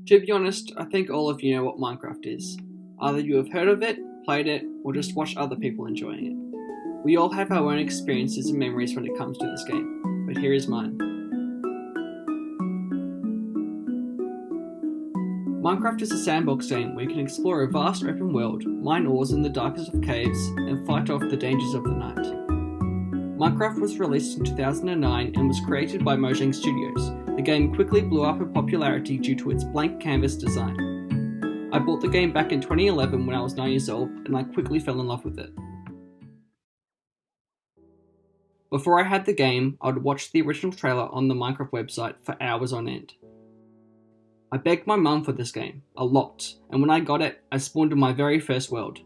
To be honest, I think all of you know what Minecraft is. Either you have heard of it, played it, or just watched other people enjoying it. We all have our own experiences and memories when it comes to this game, but here is mine. Minecraft is a sandbox game where you can explore a vast open world, mine ores in the darkest of caves, and fight off the dangers of the night. Minecraft was released in 2009 and was created by Mojang Studios. The game quickly blew up in popularity due to its blank canvas design. I bought the game back in 2011 when I was 9 years old, and I quickly fell in love with it. Before I had the game, I would watch the original trailer on the Minecraft website for hours on end. I begged my mum for this game, a lot, and when I got it, I spawned in my very first world,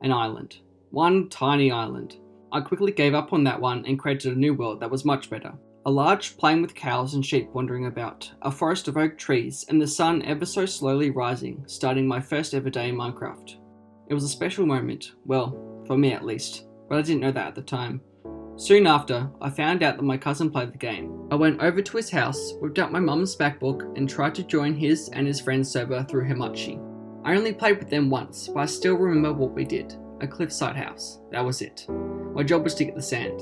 an island. One tiny island. I quickly gave up on that one and created a new world that was much better. A large plain with cows and sheep wandering about, a forest of oak trees, and the sun ever so slowly rising, starting my first ever day in Minecraft. It was a special moment, well, for me at least, but I didn't know that at the time. Soon after, I found out that my cousin played the game. I went over to his house, whipped out my mum's MacBook, and tried to join his and his friend's server through Hamachi. I only played with them once, but I still remember what we did. A cliffside house. That was it. My job was to get the sand.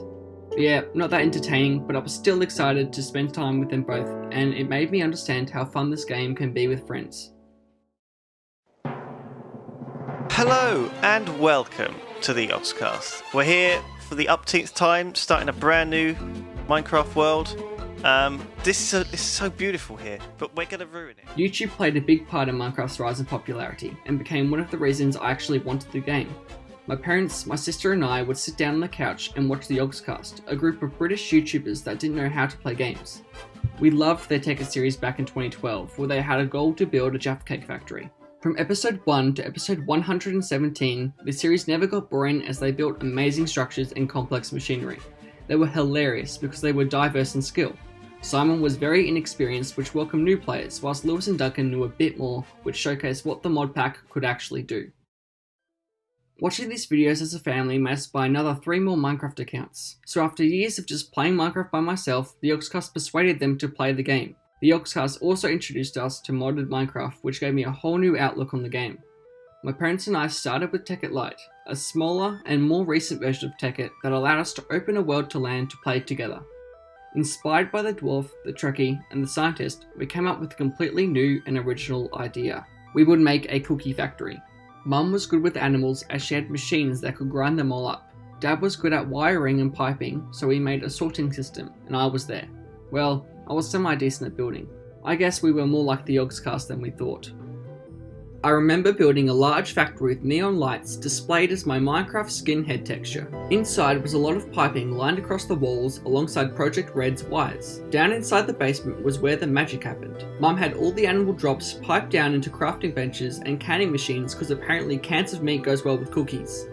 Yeah, not that entertaining, but I was still excited to spend time with them both, and it made me understand how fun this game can be with friends. Hello and welcome to the Jschlatt. We're here for the upteenth time, starting a brand new Minecraft world. This is so beautiful here, but we're gonna ruin it. YouTube played a big part in Minecraft's rise in popularity, and became one of the reasons I actually wanted the game. My parents, my sister and I would sit down on the couch and watch the Jschlatt, a group of British YouTubers that didn't know how to play games. We loved their Tech It series back in 2012, where they had a goal to build a Jaffa Cake factory. From episode 1 to episode 117, the series never got boring as they built amazing structures and complex machinery. They were hilarious because they were diverse in skill. Simon was very inexperienced, which welcomed new players, whilst Lewis and Duncan knew a bit more, which showcased what the mod pack could actually do. Watching these videos as a family made us buy another 3 more Minecraft accounts. So after years of just playing Minecraft by myself, the Jschlatt persuaded them to play the game. The Jschlatt also introduced us to modded Minecraft, which gave me a whole new outlook on the game. My parents and I started with Tech It Lite, a smaller and more recent version of Tech It that allowed us to open a world to land to play together. Inspired by the dwarf, the Trekkie, and the scientist, we came up with a completely new and original idea. We would make a cookie factory. Mum was good with animals as she had machines that could grind them all up. Dad was good at wiring and piping, so we made a sorting system, and I was there. Well, I was semi-decent at building. I guess we were more like the Jschlatt than we thought. I remember building a large factory with neon lights displayed as my Minecraft skin head texture. Inside was a lot of piping lined across the walls alongside Project Red's wires. Down inside the basement was where the magic happened. Mum had all the animal drops piped down into crafting benches and canning machines because apparently cans of meat goes well with cookies.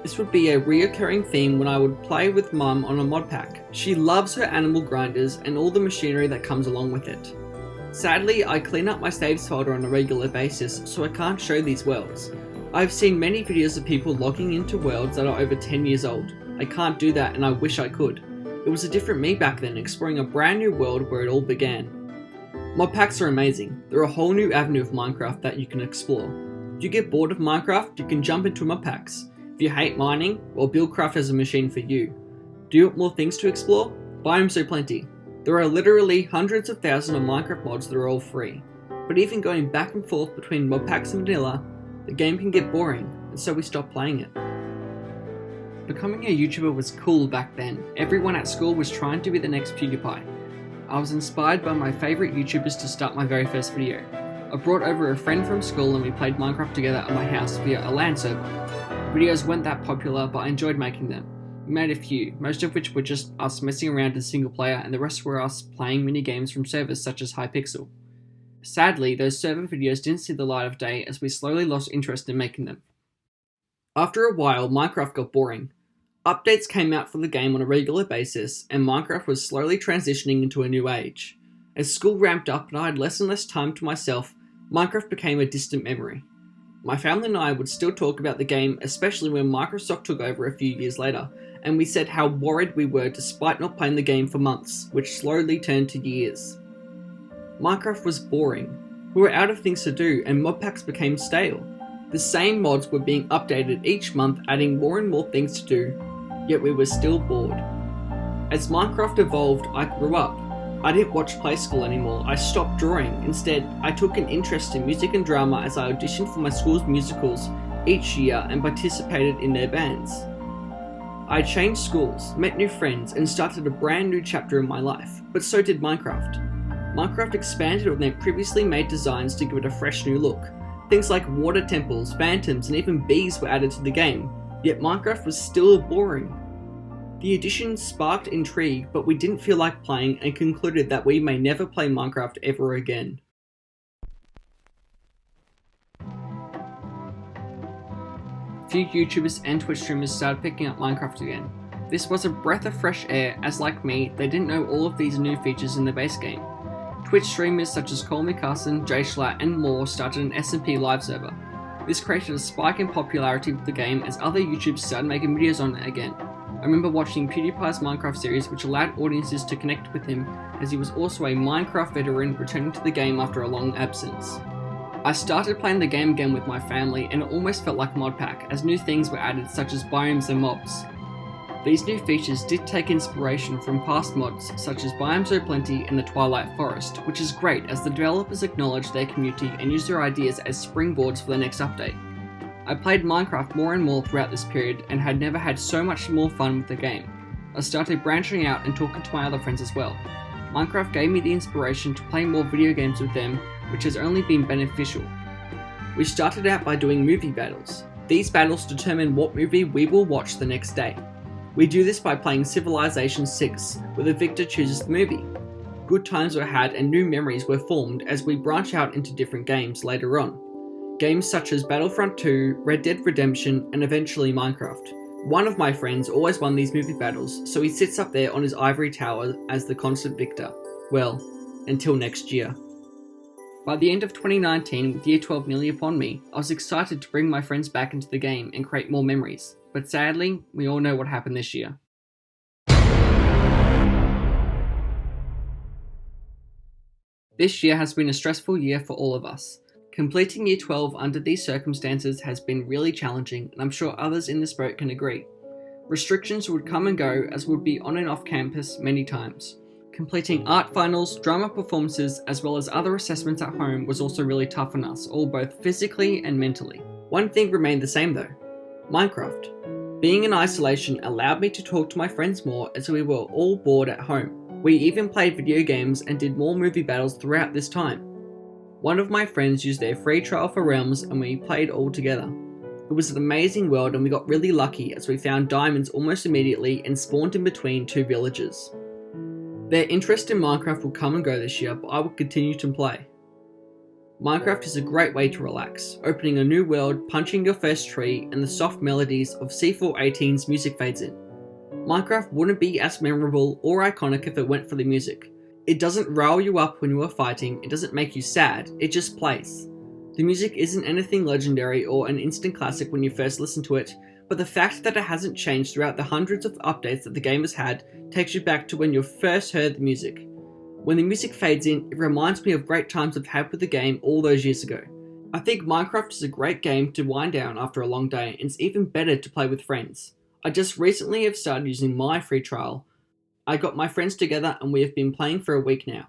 This would be a reoccurring theme when I would play with Mum on a mod pack. She loves her animal grinders and all the machinery that comes along with it. Sadly, I clean up my saves folder on a regular basis, so I can't show these worlds. I've seen many videos of people logging into worlds that are over 10 years old. I can't do that and I wish I could. It was a different me back then, exploring a brand new world where it all began. Mod packs are amazing. They're a whole new avenue of Minecraft that you can explore. If you get bored of Minecraft, you can jump into mod packs. If you hate mining, well, Buildcraft is a machine for you. Do you want more things to explore? Buy them so plenty. There are literally hundreds of thousands of Minecraft mods that are all free. But even going back and forth between mod packs and vanilla, the game can get boring, and so we stopped playing it. Becoming a YouTuber was cool back then. Everyone at school was trying to be the next PewDiePie. I was inspired by my favourite YouTubers to start my very first video. I brought over a friend from school and we played Minecraft together at my house via a LAN server. Videos weren't that popular, but I enjoyed making them. We made a few, most of which were just us messing around in single player, and the rest were us playing mini games from servers such as Hypixel. Sadly, those server videos didn't see the light of day as we slowly lost interest in making them. After a while, Minecraft got boring. Updates came out for the game on a regular basis, and Minecraft was slowly transitioning into a new age. As school ramped up and I had less and less time to myself, Minecraft became a distant memory. My family and I would still talk about the game, especially when Microsoft took over a few years later, and we said how worried we were despite not playing the game for months, which slowly turned to years. Minecraft was boring. We were out of things to do and mod packs became stale. The same mods were being updated each month, adding more and more things to do, yet we were still bored. As Minecraft evolved, I grew up. I didn't watch Play School anymore, I stopped drawing. Instead, I took an interest in music and drama as I auditioned for my school's musicals each year and participated in their bands. I changed schools, met new friends, and started a brand new chapter in my life, but so did Minecraft. Minecraft expanded on their previously made designs to give it a fresh new look. Things like water temples, phantoms, and even bees were added to the game, yet Minecraft was still boring. The addition sparked intrigue, but we didn't feel like playing and concluded that we may never play Minecraft ever again. Few YouTubers and Twitch streamers started picking up Minecraft again. This was a breath of fresh air, as like me, they didn't know all of these new features in the base game. Twitch streamers such as Call Me Carson, Jschlatt, and more started an SMP live server. This created a spike in popularity with the game as other YouTubers started making videos on it again. I remember watching PewDiePie's Minecraft series, which allowed audiences to connect with him, as he was also a Minecraft veteran returning to the game after a long absence. I started playing the game again with my family, and it almost felt like a mod pack, as new things were added such as biomes and mobs. These new features did take inspiration from past mods such as Biomes O'Plenty and the Twilight Forest, which is great as the developers acknowledge their community and use their ideas as springboards for the next update. I played Minecraft more and more throughout this period and had never had so much more fun with the game. I started branching out and talking to my other friends as well. Minecraft gave me the inspiration to play more video games with them, which has only been beneficial. We started out by doing movie battles. These battles determine what movie we will watch the next day. We do this by playing Civilization 6, where the victor chooses the movie. Good times were had and new memories were formed as we branch out into different games later on. Games such as Battlefront 2, Red Dead Redemption, and eventually Minecraft. One of my friends always won these movie battles, so he sits up there on his ivory tower as the constant victor. Well, until next year. By the end of 2019, with Year 12 nearly upon me, I was excited to bring my friends back into the game and create more memories, but sadly, we all know what happened this year. This year has been a stressful year for all of us. Completing Year 12 under these circumstances has been really challenging, and I'm sure others in this boat can agree. Restrictions would come and go as we would be on and off campus many times. Completing art finals, drama performances, as well as other assessments at home was also really tough on us, all both physically and mentally. One thing remained the same though: Minecraft. Being in isolation allowed me to talk to my friends more as we were all bored at home. We even played video games and did more movie battles throughout this time. One of my friends used their free trial for Realms and we played all together. It was an amazing world and we got really lucky as we found diamonds almost immediately and spawned in between two villages. Their interest in Minecraft will come and go this year, but I will continue to play. Minecraft is a great way to relax, opening a new world, punching your first tree, and the soft melodies of C418's music fades in. Minecraft wouldn't be as memorable or iconic if it went for the music. It doesn't rile you up when you are fighting, it doesn't make you sad, it just plays. The music isn't anything legendary or an instant classic when you first listen to it, but the fact that it hasn't changed throughout the hundreds of updates that the game has had takes you back to when you first heard the music. When the music fades in, it reminds me of great times I've had with the game all those years ago. I think Minecraft is a great game to wind down after a long day, and it's even better to play with friends. I just recently have started using my free trial. I got my friends together and we have been playing for a week now.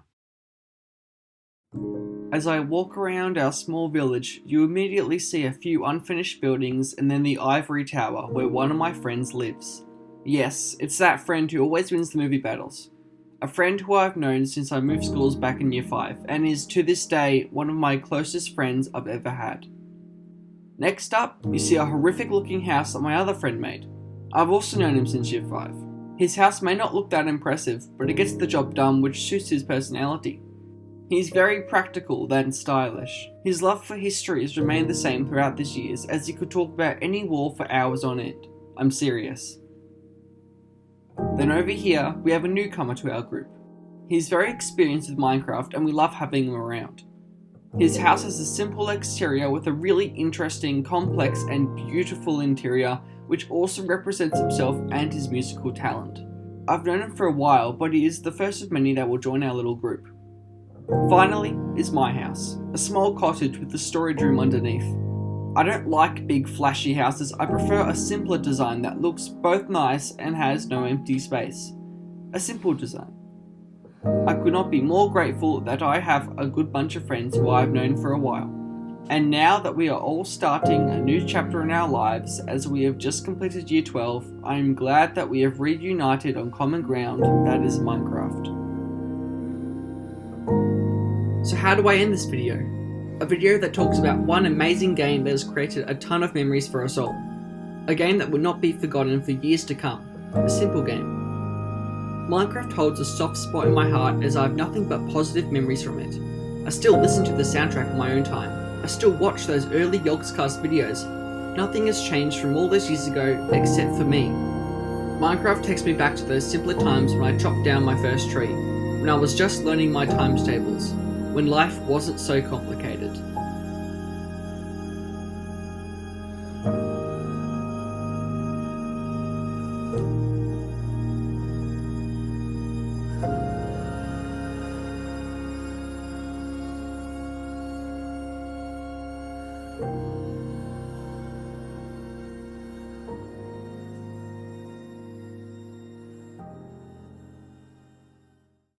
As I walk around our small village, you immediately see a few unfinished buildings and then the ivory tower where one of my friends lives. Yes, it's that friend who always wins the movie battles. A friend who I've known since I moved schools back in Year 5 and is to this day one of my closest friends I've ever had. Next up, you see a horrific looking house that my other friend made. I've also known him since Year 5. His house may not look that impressive, but it gets the job done, which suits his personality. He's very practical than stylish. His love for history has remained the same throughout these years, as he could talk about any war for hours on end. I'm serious. Then over here, we have a newcomer to our group. He's very experienced with Minecraft and we love having him around. His house has a simple exterior with a really interesting, complex and beautiful interior, which also represents himself and his musical talent. I've known him for a while, but he is the first of many that will join our little group. Finally is my house, a small cottage with a storage room underneath. I don't like big flashy houses, I prefer a simpler design that looks both nice and has no empty space. A simple design. I could not be more grateful that I have a good bunch of friends who I've known for a while. And now that we are all starting a new chapter in our lives as we have just completed year 12, I am glad that we have reunited on common ground, that is Minecraft. So how do I end this video? A video that talks about one amazing game that has created a ton of memories for us all. A game that will not be forgotten for years to come. A simple game. Minecraft holds a soft spot in my heart as I have nothing but positive memories from it. I still listen to the soundtrack in my own time. I still watch those early Yogscast videos. Nothing has changed from all those years ago except for me. Minecraft takes me back to those simpler times when I chopped down my first tree, when I was just learning my times tables, when life wasn't so complicated.